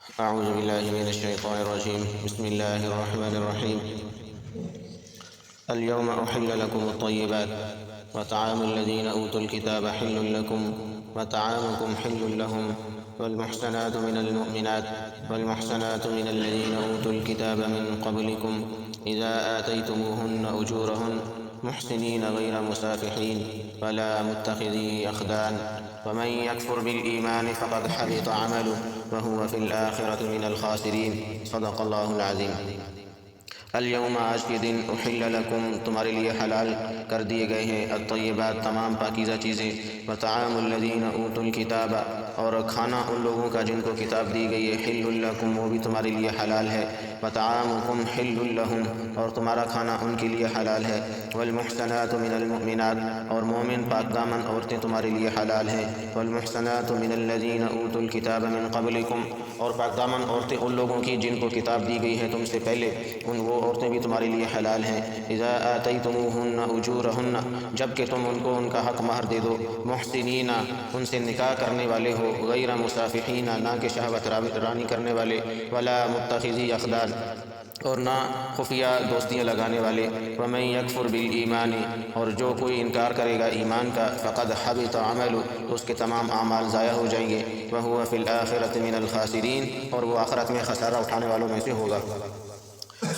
أعوذ بالله من الشيطان الرجيم. بسم الله الرحمن الرحيم. اليوم أحل لكم الطيبات وطعام الذين أوتوا الكتاب حل لكم وطعامكم حل لهم والمحسنات من المؤمنات والمحسنات من الذين أوتوا الكتاب من قبلكم إذا آتيتموهن أجورهن محسنين غير مسافحين ولا متخذي أخدان ومن يكفر بالإيمان فقد حبط عمله وهو في الآخرة من الخاسرين. صدق الله العظيم. الیوم آج کے دن احل لکم تمہارے لیے حلال کر دیے گئے ہیں الطیبات تمام پاکیزہ چیزیں وطعام الذین اوتوا الکتاب اور کھانا ان لوگوں کا جن کو کتاب دی گئی ہے حل لکم وہ بھی تمہارے لیے حلال ہے وطعامکم حل لہم اور تمہارا کھانا ان کے لیے حلال ہے والمحسنات من المؤمنات اور مومن پاک دامن عورتیں تمہارے لیے حلال ہیں والمحسنات من الذین اوتوا الکتاب من قبلکم اور پاک دامن عورتیں ان لوگوں کی جن کو کتاب دی گئی ہے تم سے پہلے وہ عورتیں بھی تمہارے لیے حلال ہیں اذا آتیتموہن اجورہن جب کہ تم ان کو ان کا حق مہر دے دو محسنین ان سے نکاح کرنے والے ہو غیر مسافحین نہ کہ شہوت رانی کرنے والے ولا متخذی اخدان اور نہ خفیہ دوستیاں لگانے والے ومن یکفر بالایمان اور جو کوئی انکار کرے گا ایمان کا فقد حبط عمله تو اس کے تمام اعمال ضائع ہو جائیں گے وهو فی الآخرۃ من الخاسرین اور وہ آخرت میں خسارہ اٹھانے والوں میں سے ہوگا۔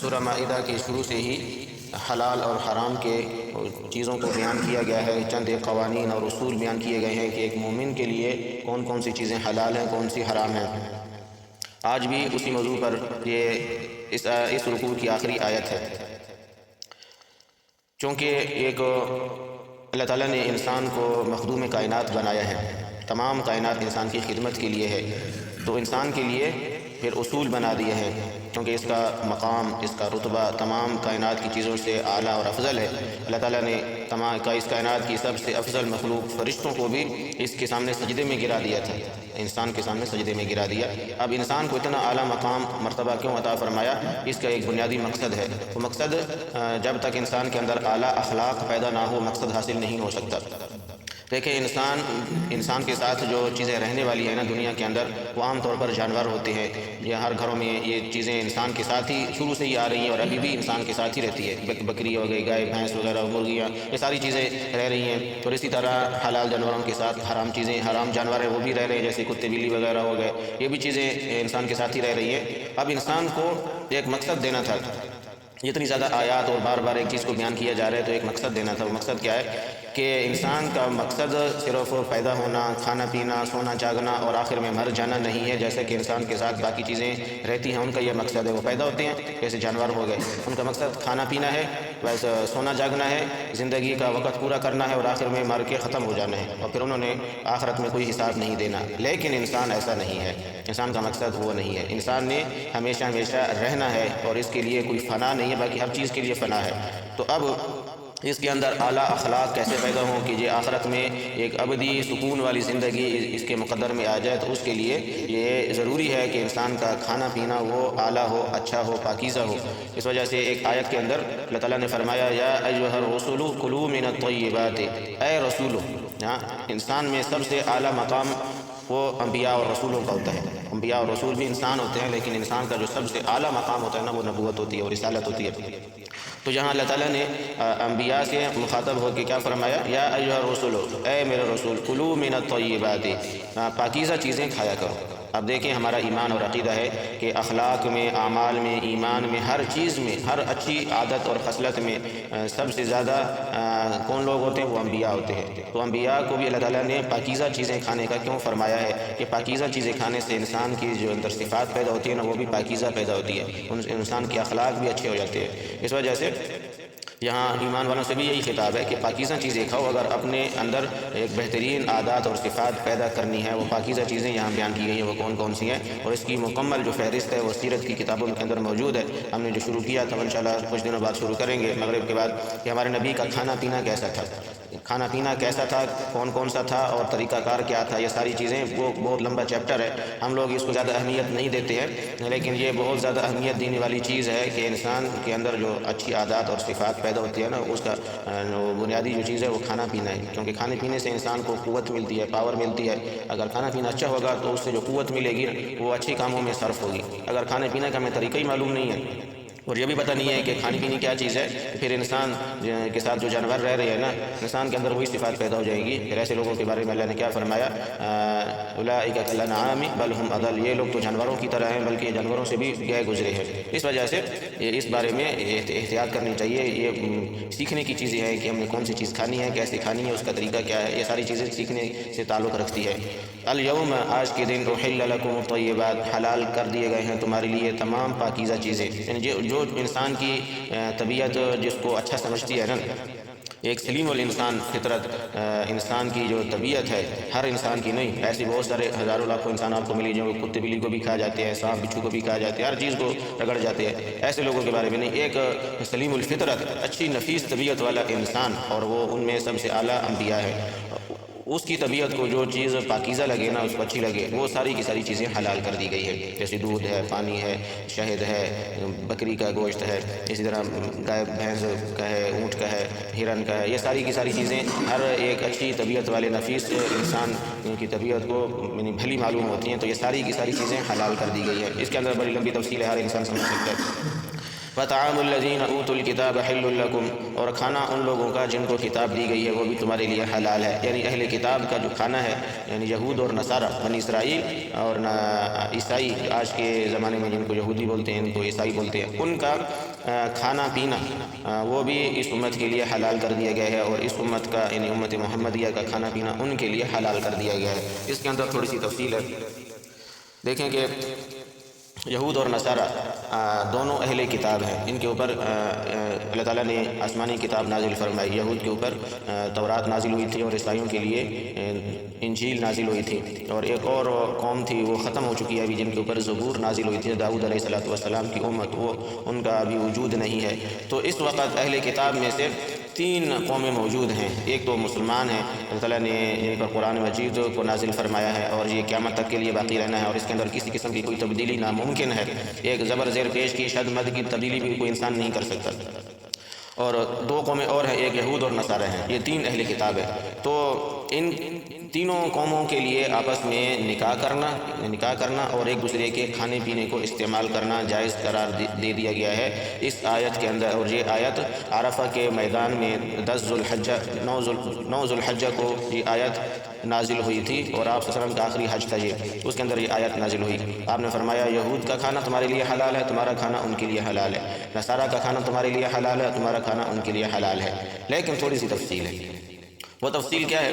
سورہ مائدہ کے شروع سے ہی حلال اور حرام کے چیزوں کو بیان کیا گیا ہے، چند ایک قوانین اور اصول بیان کیے گئے ہیں کہ ایک مومن کے لیے کون کون سی چیزیں حلال ہیں کون سی حرام ہیں۔ آج بھی اسی موضوع پر یہ اس رکوع کی آخری آیت ہے، چونکہ ایک اللہ تعالیٰ نے انسان کو مخدوم کائنات بنایا ہے، تمام کائنات انسان کی خدمت کے لیے ہے، تو انسان کے لیے پھر اصول بنا دیے ہیں، کیونکہ اس کا مقام اس کا رتبہ تمام کائنات کی چیزوں سے اعلیٰ اور افضل ہے۔ اللہ تعالیٰ نے اس کائنات کی سب سے افضل مخلوق فرشتوں کو بھی اس کے سامنے سجدے میں گرا دیا تھا، انسان کے سامنے سجدے میں گرا دیا۔ اب انسان کو اتنا اعلیٰ مقام مرتبہ کیوں عطا فرمایا؟ اس کا ایک بنیادی مقصد ہے، وہ مقصد جب تک انسان کے اندر اعلیٰ اخلاق پیدا نہ ہو مقصد حاصل نہیں ہو سکتا۔ دیکھیں انسان کے ساتھ جو چیزیں رہنے والی ہیں نا دنیا کے اندر، وہ عام طور پر جانور ہوتے ہیں، یہ ہر گھروں میں یہ چیزیں انسان کے ساتھ ہی شروع سے ہی آ رہی ہیں اور ابھی بھی انسان کے ساتھ ہی رہتی ہے، بکری ہو گئی، گائے بھینس وغیرہ، مرغیاں، یہ ساری چیزیں رہ رہی ہیں۔ اور اسی طرح حلال جانوروں کے ساتھ حرام چیزیں، حرام جانور ہیں وہ بھی رہ رہے ہیں، جیسے کتے بلی وغیرہ ہو گئے، یہ بھی چیزیں انسان کے ساتھ ہی رہ رہی ہیں۔ اب انسان کو ایک مقصد دینا تھا، اتنی زیادہ آیات اور بار بار ایک چیز کو بیان کیا جا رہا ہے تو ایک مقصد دینا تھا۔ وہ مقصد کیا ہے کہ انسان کا مقصد صرف پیدا ہونا، کھانا پینا، سونا جاگنا اور آخر میں مر جانا نہیں ہے، جیسے کہ انسان کے ساتھ باقی چیزیں رہتی ہیں ان کا یہ مقصد ہے۔ وہ پیدا ہوتے ہیں جیسے جانور ہو گئے، ان کا مقصد کھانا پینا ہے، ویسے سونا جاگنا ہے، زندگی کا وقت پورا کرنا ہے اور آخر میں مر کے ختم ہو جانا ہے، اور پھر انہوں نے آخرت میں کوئی حساب نہیں دینا۔ لیکن انسان ایسا نہیں ہے، انسان کا مقصد وہ نہیں ہے۔ انسان نے ہمیشہ ہمیشہ رہنا ہے اور اس کے لیے کوئی فنا نہیں ہے، باقی ہر چیز کے لیے فنا ہے۔ تو اب اس کے اندر اعلیٰ اخلاق کیسے پیدا ہوں کہ یہ آخرت میں ایک ابدی سکون والی زندگی اس کے مقدر میں آ جائے، تو اس کے لیے یہ ضروری ہے کہ انسان کا کھانا پینا وہ اعلیٰ ہو، اچھا ہو، پاکیزہ ہو۔ اس وجہ سے ایک آیت کے اندر اللہ تعالیٰ نے فرمایا یا ایھا الرسول کلوا من الطیبات، اے رسولو، انسان میں سب سے اعلیٰ مقام وہ انبیاء اور رسولوں کا ہوتا ہے۔ انبیاء اور رسول بھی انسان ہوتے ہیں، لیکن انسان کا جو سب سے اعلیٰ مقام ہوتا ہے نا وہ نبوت ہوتی ہے اور رسالت ہوتی ہے۔ تو جہاں اللہ تعالیٰ نے انبیاء سے مخاطب ہو کے کیا فرمایا، یا ایھا الرسول، اے میرے رسول، کلوا من الطیبات، پاکیزہ چیزیں کھایا کرو۔ اب دیکھیں ہمارا ایمان اور عقیدہ ہے کہ اخلاق میں، اعمال میں، ایمان میں، ہر چیز میں، ہر اچھی عادت اور خصلت میں سب سے زیادہ کون لوگ ہوتے ہیں؟ وہ انبیاء ہوتے ہیں۔ تو انبیاء کو بھی اللہ تعالیٰ نے پاکیزہ چیزیں کھانے کا کیوں فرمایا ہے کہ پاکیزہ چیزیں کھانے سے انسان کی جو اندر صفات پیدا ہوتی ہے نا وہ بھی پاکیزہ پیدا ہوتی ہے، انسان کے اخلاق بھی اچھے ہو جاتے ہیں۔ اس وجہ سے یہاں ایمان والوں سے بھی یہی خطاب ہے کہ پاکیزہ چیزیں کھاؤ۔ اگر اپنے اندر ایک بہترین عادات اور صفات پیدا کرنی ہے، وہ پاکیزہ چیزیں یہاں بیان کی گئی ہیں، وہ کون کون سی ہیں، اور اس کی مکمل جو فہرست ہے وہ سیرت کی کتابوں کے اندر موجود ہے۔ ہم نے جو شروع کیا تھا انشاءاللہ کچھ دنوں بعد شروع کریں گے مغرب کے بعد، کہ ہمارے نبی کا کھانا پینا کیسا تھا۔ کھانا پینا کیسا تھا، کون کون سا تھا اور طریقہ کار کیا تھا، یہ ساری چیزیں وہ بہت لمبا چیپٹر ہے، ہم لوگ اس کو زیادہ اہمیت نہیں دیتے ہیں، لیکن یہ بہت زیادہ اہمیت دینے والی چیز ہے کہ انسان کے اندر جو اچھی عادات اور صفات پیدا ہوتی ہے نا، اس کا بنیادی جو چیز ہے وہ کھانا پینا ہے، کیونکہ کھانے پینے سے انسان کو قوت ملتی ہے، پاور ملتی ہے۔ اگر کھانا پینا اچھا ہوگا تو اس سے جو قوت ملے گی وہ اچھے کاموں میں صرف ہوگی۔ اگر کھانے پینے کا ہمیں طریقہ ہی معلوم نہیں ہے اور یہ بھی پتہ نہیں ہے کہ کھانے پینے کیا چیز ہے، پھر انسان کے ساتھ جو جانور رہ رہے ہیں نا، انسان کے اندر وہی صفات پیدا ہو جائیں گی۔ پھر ایسے لوگوں کے بارے میں اللہ نے کیا فرمایا، اولئک کالانعام بل هم اضل، یہ لوگ تو جانوروں کی طرح ہیں بلکہ جانوروں سے بھی گئے گزرے ہیں۔ اس وجہ سے اس بارے میں احتیاط کرنی چاہیے۔ یہ سیکھنے کی چیزیں ہیں کہ ہم نے کون سی چیز کھانی ہے، کیسے کھانی ہے، اس کا طریقہ کیا ہے، یہ ساری چیزیں سیکھنے سے تعلق رکھتی ہے۔ الیوم، آج کے دن، احل لکم الطیبات، حلال کر دیے گئے ہیں تمہارے لیے تمام پاکیزہ چیزیں، یعنی جو انسان کی طبیعت جس کو اچھا سمجھتی ہے نا، ایک سلیم الانسان فطرت، انسان کی جو طبیعت ہے، ہر انسان کی نہیں، ایسے بہت سارے ہزاروں لاکھوں انسان آپ کو ملے جو کتے بلی کو بھی کھا جاتے ہیں، سانپ بچھو کو بھی کھا جاتے ہیں، ہر چیز کو رگڑ جاتے ہیں، ایسے لوگوں کے بارے میں نہیں۔ ایک سلیم الفطرت، اچھی نفیس طبیعت والا انسان، اور وہ ان میں سب سے اعلیٰ انبیاء ہے، اس کی طبیعت کو جو چیز پاکیزہ لگے نا، اس کو اچھی لگے، وہ ساری کی ساری چیزیں حلال کر دی گئی ہے، جیسے دودھ ہے، پانی ہے، شہد ہے، بکری کا گوشت ہے، اسی طرح گائے بھینس کا ہے، اونٹ کا ہے، ہرن کا ہے، یہ ساری کی ساری چیزیں ہر ایک اچھی طبیعت والے نفیس انسان کی طبیعت کو یعنی بھلی معلوم ہوتی ہیں، تو یہ ساری کی ساری چیزیں حلال کر دی گئی ہے۔ اس کے اندر بڑی لمبی تفصیل ہے، ہر انسان سمجھ سکتا ہے۔ وَطَعَامُ الَّذِينَ أُوتُوا الْكِتَابَ حِلٌّ لَكُمْ، اور کھانا ان لوگوں کا جن کو کتاب دی گئی ہے وہ بھی تمہارے لیے حلال ہے، یعنی اہل کتاب کا جو کھانا ہے، یعنی یہود اور نصارہ، بنی اسرائیل اور عیسائی، آج کے زمانے میں جن کو یہودی بولتے ہیں، ان کو عیسائی بولتے ہیں، ان کا کھانا پینا وہ بھی اس امت کے لیے حلال کر دیا گیا ہے، اور اس امت کا یعنی امت محمدیہ کا کھانا پینا ان کے لیے حلال کر دیا گیا ہے۔ اس کے اندر تھوڑی سی تفصیل ہے، دیکھیں کہ یہود اور نصارہ دونوں اہل کتاب ہیں، ان کے اوپر اللہ تعالیٰ نے آسمانی کتاب نازل فرمائی۔ یہود کے اوپر تورات نازل ہوئی تھی اور عیسائیوں کے لیے انجیل نازل ہوئی تھی، اور ایک اور قوم تھی وہ ختم ہو چکی ہے ابھی، جن کے اوپر زبور نازل ہوئی تھی، داؤد علیہ السلام کی امت، وہ ان کا ابھی وجود نہیں ہے۔ تو اس وقت اہل کتاب میں سے 3 قومیں موجود ہیں، ایک تو مسلمان ہیں، اللہ تعالیٰ نے ان پر قرآن مجید کو نازل فرمایا ہے اور یہ قیامت تک کے لیے باقی رہنا ہے، اور اس کے اندر کسی قسم کی کوئی تبدیلی ناممکن ہے، ایک زبر زیر پیش کی شد مد کی تبدیلی بھی کوئی انسان نہیں کر سکتا۔ اور 2 قومیں اور ہیں، ایک یہود اور نصارہ ہیں، یہ 3 اہل کتاب ہیں۔ تو ان تینوں قوموں کے لیے آپس میں نکاح کرنا اور ایک دوسرے کے کھانے پینے کو استعمال کرنا جائز قرار دے دیا گیا ہے اس آیت کے اندر، اور یہ آیت عرفہ کے میدان میں 9 ذو الحجہ کو یہ آیت نازل ہوئی تھی، اور آپ صلی اللہ علیہ وسلم کا آخری حج تھا یہ، اس کے اندر یہ آیت نازل ہوئی۔ آپ نے فرمایا یہود کا کھانا تمہارے لیے حلال ہے، تمہارا کھانا ان کے لیے حلال ہے، نصارہ کا کھانا تمہارے لیے حلال ہے، تمہارا کھانا ان کے لیے حلال ہے۔ لیکن تھوڑی سی تفصیل ہے، وہ تفصیل کیا ہے؟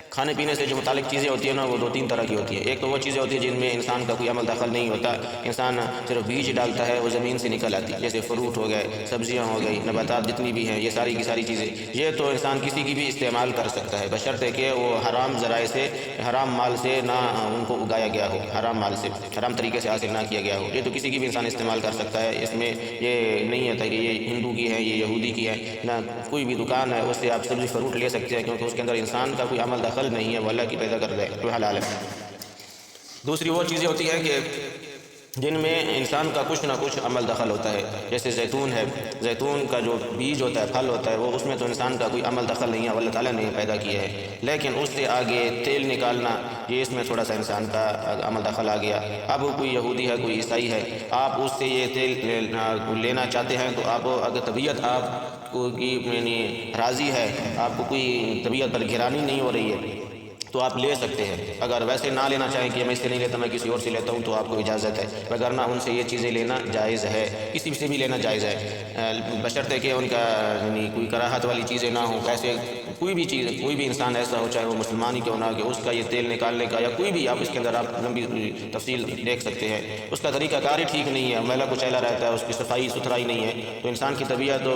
کھانے پینے سے جو متعلق چیزیں ہوتی ہیں نا، وہ 2-3 طرح کی ہوتی ہیں۔ ایک تو وہ چیزیں ہوتی ہیں جن میں انسان کا کوئی عمل دخل نہیں ہوتا، انسان صرف بیج ڈالتا ہے، وہ زمین سے نکل آتی ہے، جیسے فروٹ ہو گئے، سبزیاں ہو گئی، نباتات جتنی بھی ہیں، یہ ساری کی ساری چیزیں، یہ تو انسان کسی کی بھی استعمال کر سکتا ہے، بشرطے کہ وہ حرام ذرائع سے، حرام مال سے نہ ان کو اگایا گیا ہو، حرام مال سے، حرام طریقے سے حاصل نہ کیا گیا ہو، یہ تو کسی کی بھی انسان استعمال کر سکتا ہے۔ اس میں یہ نہیں ہوتا کہ یہ ہندو کی ہے، یہ یہودی کی ہے، نہ کوئی بھی دکان ہے اس سے آپ سبزی فروٹ لے سکتے ہیں، کیونکہ اس کے اندر انسان کا کوئی عمل دخل نہیں ہے، وہ اللہ کی پیدا کر دے تو حلال ہے۔ دوسری وہ چیزیں ہوتی ہیں کہ جن میں انسان کا کچھ نہ کچھ عمل دخل ہوتا ہے، جیسے زیتون ہے، زیتون کا جو بیج ہوتا ہے، پھل ہوتا ہے، وہ اس میں تو انسان کا کوئی عمل دخل نہیں ہے، اللہ تعالیٰ نے پیدا کیا ہے، لیکن اس سے آگے تیل نکالنا، یہ اس میں تھوڑا سا انسان کا عمل دخل آ گیا۔ اب کوئی یہودی ہے، کوئی عیسائی ہے، آپ اس سے یہ تیل لینا چاہتے ہیں، تو آپ اگر طبیعت آپ کو یعنی راضی ہے، آپ کو کوئی طبیعت پر گرانی نہیں ہو رہی ہے، تو آپ لے سکتے ہیں۔ اگر ویسے نہ لینا چاہیں کہ میں اس سے نہیں لیتا، میں کسی اور سے لیتا ہوں، تو آپ کو اجازت ہے، وگرنہ ان سے یہ چیزیں لینا جائز ہے، کسی سے بھی لینا جائز ہے، بشرطے کہ ان کا یعنی کوئی کراہت والی چیزیں نہ ہوں۔ ایسے کوئی بھی چیز، کوئی بھی انسان ایسا ہو، چاہے وہ مسلمان ہی کیوں نہ، کہ اس کا یہ تیل نکالنے کا یا کوئی بھی، آپ اس کے اندر آپ لمبی تفصیل دیکھ سکتے ہیں، اس کا طریقہ کار ہی ٹھیک نہیں ہے، میلا کچیلا رہتا ہے، اس کی صفائی ستھرائی نہیں ہے، تو انسان کی طبیعت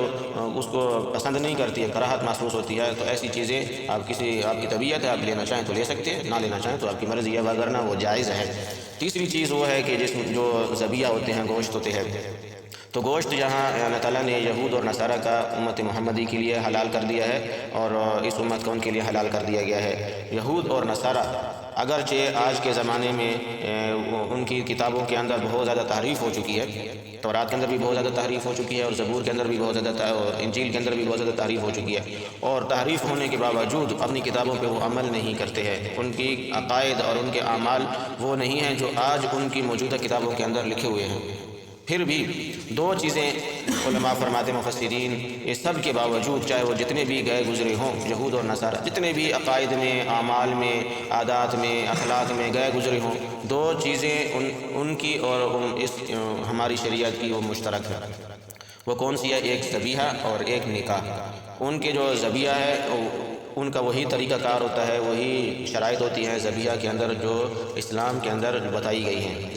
اس کو پسند نہیں کرتی ہے، کراہت محسوس ہوتی ہے، تو ایسی چیزیں آپ کی طبیعت ہے، آپ لینا چاہیں تو لے سکتے ہیں، نہ لینا چاہیں تو آپ کی مرضی ہے، وگرنہ وہ جائز ہے۔ تیسری چیز وہ ہے کہ جو ذبیحہ ہوتے ہیں، گوشت ہوتے ہیں، تو گوشت جہاں اللہ تعالیٰ نے یہود اور نصارہ کا امت محمدی کے لیے حلال کر دیا ہے اور اس امت کو ان کے لیے حلال کر دیا گیا ہے۔ یہود اور نصارہ اگرچہ آج کے زمانے میں ان کی کتابوں کے اندر بہت زیادہ تحریف ہو چکی ہے، تورات کے اندر بھی بہت زیادہ تحریف ہو چکی ہے اور زبور کے اندر بھی بہت زیادہ، انجیل کے اندر بھی بہت زیادہ تحریف ہو چکی ہے، اور تحریف ہونے کے باوجود اپنی کتابوں پہ وہ عمل نہیں کرتے ہیں۔ ان کی عقائد اور ان کے اعمال وہ نہیں ہیں جو آج ان کی موجودہ کتابوں کے اندر لکھے ہوئے ہیں۔ پھر بھی دو چیزیں علماء فرماتے مفسرین، یہ سب کے باوجود چاہے وہ جتنے بھی گئے گزرے ہوں یہود اور نصارہ، جتنے بھی عقائد میں، اعمال میں، عادات میں، اخلاق میں گئے گزرے ہوں، دو چیزیں ان کی اور اس ہماری شریعت کی وہ مشترک ہے۔ وہ کون سی ہے؟ ایک ذبیحہ اور ایک نکاح۔ ان کے جو ذبیحہ ہے ان کا وہی طریقہ کار ہوتا ہے، وہی شرائط ہوتی ہیں ذبیحہ کے اندر جو اسلام کے اندر بتائی گئی ہیں۔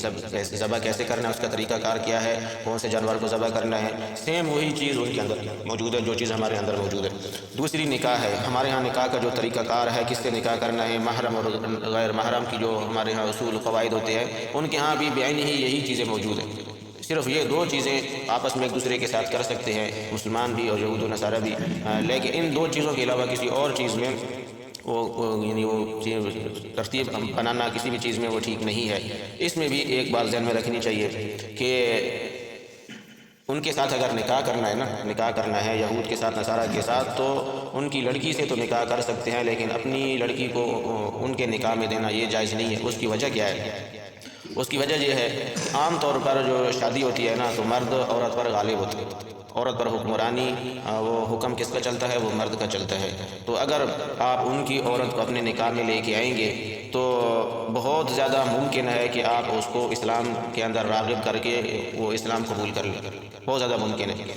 ذبح کیسے کرنا ہے، اس کا طریقہ کار کیا ہے، کون سے جانور کو ذبح کرنا ہے، سیم وہی چیز ان کے اندر موجود ہے جو چیز ہمارے اندر موجود ہے۔ دوسری نکاح ہے۔ ہمارے ہاں نکاح کا جو طریقہ کار ہے، کس سے نکاح کرنا ہے، محرم اور غیر محرم کی جو ہمارے ہاں اصول قواعد ہوتے ہیں، ان کے ہاں بھی بعین ہی یہی چیزیں موجود ہیں۔ صرف یہ دو چیزیں آپس میں ایک دوسرے کے ساتھ کر سکتے ہیں مسلمان بھی اور یہود و نصارہ بھی، لیکن ان دو چیزوں کے علاوہ کسی اور چیز میں یعنی وہ ترتیب بنانا کسی بھی چیز میں وہ ٹھیک نہیں ہے۔ اس میں بھی ایک بات ذہن میں رکھنی چاہیے کہ ان کے ساتھ اگر نکاح کرنا ہے نا، نکاح کرنا ہے یہود کے ساتھ، نصارہ کے ساتھ، تو ان کی لڑکی سے تو نکاح کر سکتے ہیں، لیکن اپنی لڑکی کو ان کے نکاح میں دینا یہ جائز نہیں ہے۔ اس کی وجہ کیا ہے؟ اس کی وجہ یہ ہے، عام طور پر جو شادی ہوتی ہے نا تو مرد عورت پر غالب ہوتے ہیں، عورت پر حکمرانی، وہ حکم کس کا چلتا ہے؟ وہ مرد کا چلتا ہے۔ تو اگر آپ ان کی عورت کو اپنے نکاح میں لے کے آئیں گے تو بہت زیادہ ممکن ہے کہ آپ اس کو اسلام کے اندر راغب کر کے وہ اسلام قبول کر لیں، بہت زیادہ ممکن ہے۔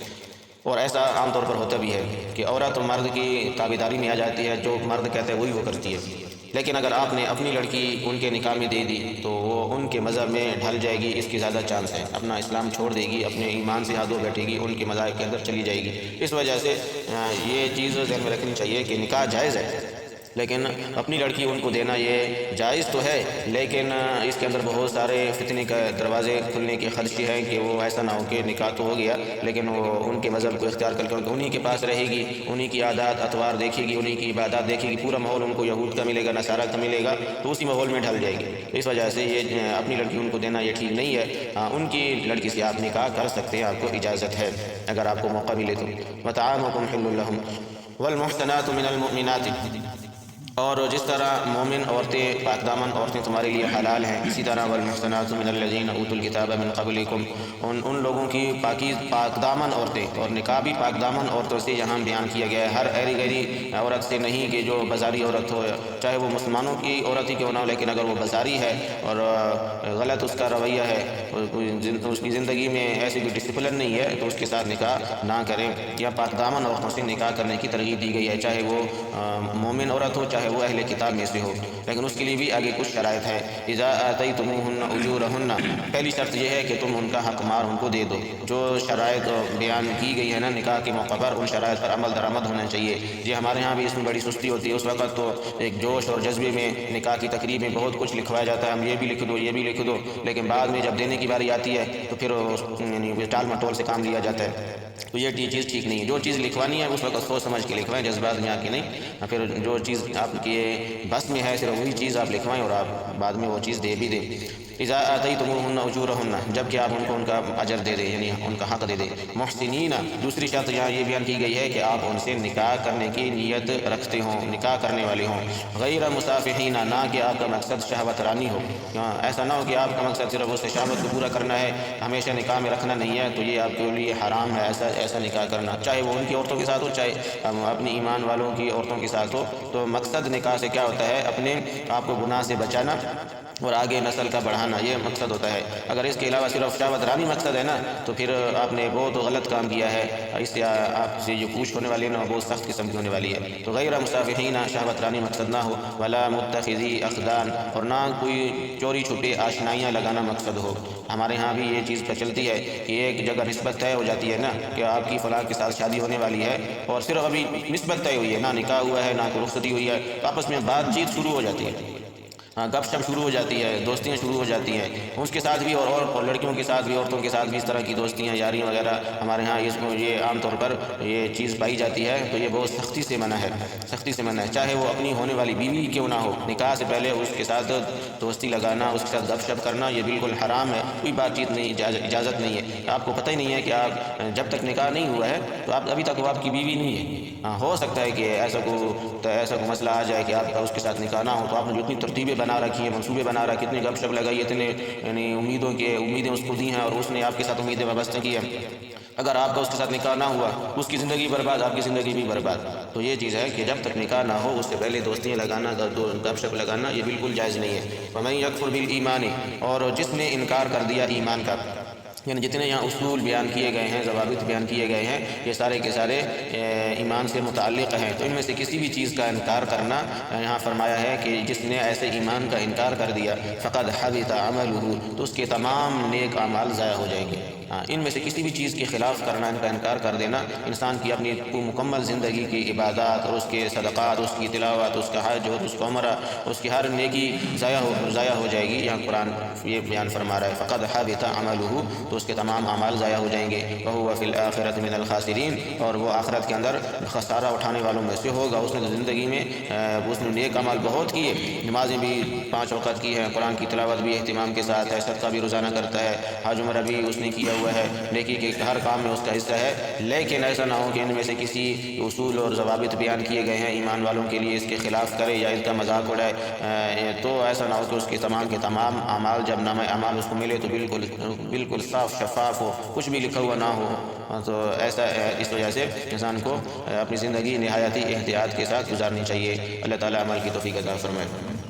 اور ایسا عام طور پر ہوتا بھی ہے کہ عورت مرد کی تابعداری میں آ جاتی ہے، جو مرد کہتے ہیں وہی وہ کرتی ہے۔ لیکن اگر آپ نے اپنی لڑکی ان کے نکاح میں دے دی تو وہ ان کے مذہب میں ڈھل جائے گی، اس کی زیادہ چانس ہے، اپنا اسلام چھوڑ دے گی، اپنے ایمان سے ہاتھ دھو بیٹھے گی، ان کے مذاہب کے اندر چلی جائے گی۔ اس وجہ سے یہ چیز ذہن میں رکھنی چاہیے کہ نکاح جائز ہے، لیکن اپنی لڑکی ان کو دینا یہ جائز تو ہے، لیکن اس کے اندر بہت سارے فتنے کا دروازے کھلنے کے خدشے ہیں کہ وہ ایسا نہ ہو کہ نکاح تو ہو گیا لیکن وہ ان کے مذہب کو اختیار کر کے انہی کے پاس رہے گی، انہی کی عادات اطوار دیکھے گی، انہی کی عبادات دیکھے گی، پورا ماحول ان کو یہود کا ملے گا، نصارہ کا ملے گا، تو اسی ماحول میں ڈھل جائے گی۔ اس وجہ سے یہ اپنی لڑکی ان کو دینا یہ ٹھیک نہیں ہے۔ ان کی لڑکی سے آپ نکاح کر سکتے ہیں، آپ کو اجازت ہے اگر آپ کو موقع ملے تو۔ وطعامکم حل لہم والمحصنات من المؤمنات، اور جس طرح مومن عورتیں، پاک دامن عورتیں تمہارے لیے حلال ہیں، اسی طرح والمحصنات من الذین اوتوا الکتاب من قبلکم، ان لوگوں کی پاک دامن عورتیں، اور نکاح بھی پاک دامن عورتوں سے یہاں بیان کیا گیا ہے، ہر ایری گیری عورت سے نہیں کہ جو بازاری عورت ہو، چاہے وہ مسلمانوں کی عورت ہی کیوں نہ ہو، لیکن اگر وہ بازاری ہے اور غلط اس کا رویہ ہے، اس کی زندگی میں ایسی کوئی ڈسپلن نہیں ہے تو اس کے ساتھ نکاح نہ کریں۔ یا پاک دامن عورتوں سے نکاح کرنے کی ترغیب دی گئی ہے، چاہے وہ مومن عورت ہو، چاہے وہ اہل کتاب میں سے ہو، لیکن اس کے لیے بھی آگے کچھ شرائط ہے۔ اذا آتیتموہن اجورہن، پہلی شرط یہ ہے کہ تم ان کا حق مار ان کو دے دو۔ جو شرائط بیان کی گئی ہے نا نکاح کے موقع پر، ان شرائط پر عمل درآمد ہونا چاہیے۔ یہ ہمارے ہاں بھی اس میں بڑی سستی ہوتی ہے، اس وقت تو ایک جوش اور جذبے میں نکاح کی تقریب میں بہت کچھ لکھوایا جاتا ہے، ہم یہ بھی لکھ دو، یہ بھی لکھ دو، لیکن بعد میں جب دینے کی باری آتی ہے تو پھر یعنی ٹال مٹول سے کام لیا جاتا ہے۔ تو یہ چیز ٹھیک نہیں ہے، جو چیز لکھوانی ہے اس وقت سوچ سمجھ کے لکھوائیں، جذبات میں آ کے نہیں، پھر جو چیز آپ کے بس میں ہے صرف وہی چیز آپ لکھوائیں اور آپ بعد میں وہ چیز دے بھی دیں۔ اذا آتیتموہن اجورہن، جب کہ آپ ان کو ان کا اجر دے دیں، یعنی ان کا حق دے دیں۔ محسنین، دوسری شرط یہاں یہ بیان کی گئی ہے کہ آپ ان سے نکاح کرنے کی نیت رکھتے ہوں، نکاح کرنے والے ہوں، غیر مصافحین، نہ کہ آپ کا مقصد شہوت رانی ہو، ایسا نہ ہو کہ آپ کا مقصد صرف اس سے شہوت کو پورا کرنا ہے، ہمیشہ نکاح میں رکھنا نہیں ہے، تو یہ آپ کے لیے حرام ہے ایسا نکاح کرنا، چاہے وہ ان کی عورتوں کے ساتھ ہو، چاہے اپنی ایمان والوں کی عورتوں کے ساتھ ہو۔ تو مقصد نکاح سے کیا ہوتا ہے؟ اپنے آپ کو گناہ سے بچانا اور آگے نسل کا بڑھانا، یہ مقصد ہوتا ہے۔ اگر اس کے علاوہ صرف شہوت رانی مقصد ہے نا تو پھر آپ نے بہت غلط کام کیا ہے، اس سے آپ سے جو پوچھ ہونے والی ہے نا بہت سخت قسم کی ہونے والی ہے۔ تو غیر مصافحین، شہوت رانی مقصد نہ ہو، ولا متخذی اخدان، اور نہ کوئی چوری چھپے آشنائیاں لگانا مقصد ہو۔ ہمارے ہاں بھی یہ چیز چلتی ہے کہ ایک جگہ نسبت طے ہو جاتی ہے نا کہ آپ کی فلاں کے ساتھ شادی ہونے والی ہے اور صرف ابھی نسبت طے ہوئی ہے، نہ نکاح ہوا ہے نہ کوئی رخصتی ہوئی ہے، تو آپس میں بات چیت شروع ہو جاتی ہے۔ گپ شپ شروع ہو جاتی ہے، دوستیاں شروع ہو جاتی ہیں اس کے ساتھ بھی، اور لڑکیوں کے ساتھ بھی، عورتوں کے ساتھ بھی اس طرح کی دوستیاں، یاریاں وغیرہ ہمارے ہاں یہ عام طور پر یہ چیز پائی جاتی ہے، تو یہ بہت سختی سے منع ہے، سختی سے منع ہے، چاہے وہ اپنی ہونے والی بیوی کیوں نہ ہو، نکاح سے پہلے اس کے ساتھ دوستی لگانا، اس کے ساتھ گپ شپ کرنا یہ بالکل حرام ہے، کوئی بات چیت نہیں، اجازت نہیں ہے۔ آپ کو پتہ ہی نہیں ہے کہ آپ جب تک نکاح نہیں ہوا ہے تو آپ ابھی تک وہ آپ کی بیوی نہیں ہے۔ ہاں، ہو سکتا ہے کہ ایسا کوئی مسئلہ آ جائے کہ آپ کا اس کے ساتھ نکاح نہ ہو، تو آپ نے جو اتنی ترتیبیں بنا رکھی ہیں، منصوبے بنا رکھے، اتنی گپ شپ لگائی، اتنے یعنی امیدیں اس کو دی ہیں، اور اس نے آپ کے ساتھ امیدیں وابستہ کی ہیں، اگر آپ کا اس کے ساتھ نکاح نہ ہوا، اس کی زندگی برباد، آپ کی زندگی بھی برباد۔ تو یہ چیز ہے کہ جب تک نکاح نہ ہو اس سے پہلے دوستیاں لگانا، گپ شپ لگانا یہ بالکل جائز نہیں ہے۔ وَمَن يَكْفُرْ بِالْإِيمَانِ، اور جس نے انکار کر دیا ایمان کا، یعنی جتنے یہاں اصول بیان کیے گئے ہیں، ضوابط بیان کیے گئے ہیں، یہ سارے کے سارے ایمان سے متعلق ہیں، تو ان میں سے کسی بھی چیز کا انکار کرنا، یہاں فرمایا ہے کہ جس نے ایسے ایمان کا انکار کر دیا فقد حبط عملہ، تو اس کے تمام نیک اعمال ضائع ہو جائیں گے۔ ان میں سے کسی بھی چیز کے خلاف کرنا، ان کا انکار کر دینا، انسان کی اپنی مکمل زندگی کی عبادات اور اس کے صدقات، اس کی تلاوت، اس کا حج اور اس کا عمرہ، اس کی ہر نیکی ضائع ہو جائے گی۔ یہاں قرآن یہ بیان فرما رہا ہے فقد حبط عملہ، تو اس کے تمام اعمال ضائع ہو جائیں گے۔ وَهُوَ فِي الْآخِرَةِ مِنَ الْخَاسِرِينَ، اور وہ آخرت کے اندر خسارہ اٹھانے والوں میں سے ہوگا۔ اس نے زندگی میں اس نے نیک اعمال بہت کیے، نمازیں بھی 5 وقت کی ہیں، قرآن کی تلاوت بھی اہتمام کے ساتھ ہے، صدقہ بھی روزانہ کرتا ہے، حج عمرہ بھی اس نے کیا ہوا ہے، نیکی کے ہر کام میں اس کا حصہ ہے، لیکن ایسا نہ ہو کہ ان میں سے کسی اصول اور ضوابط بیان کیے گئے ہیں ایمان والوں کے لیے اس کے خلاف کرے یا اس کا مذاق اڑائے، تو ایسا نہ ہو کہ اس کے تمام اعمال جب نامہ اعمال اس کو ملے تو بالکل صاف شفاف ہو، کچھ بھی لکھا ہوا نہ ہو۔ تو ایسا اس وجہ سے انسان کو اپنی زندگی نہایتی احتیاط کے ساتھ گزارنی چاہیے۔ اللہ تعالیٰ عمل کی توفیق عطا فرمائے۔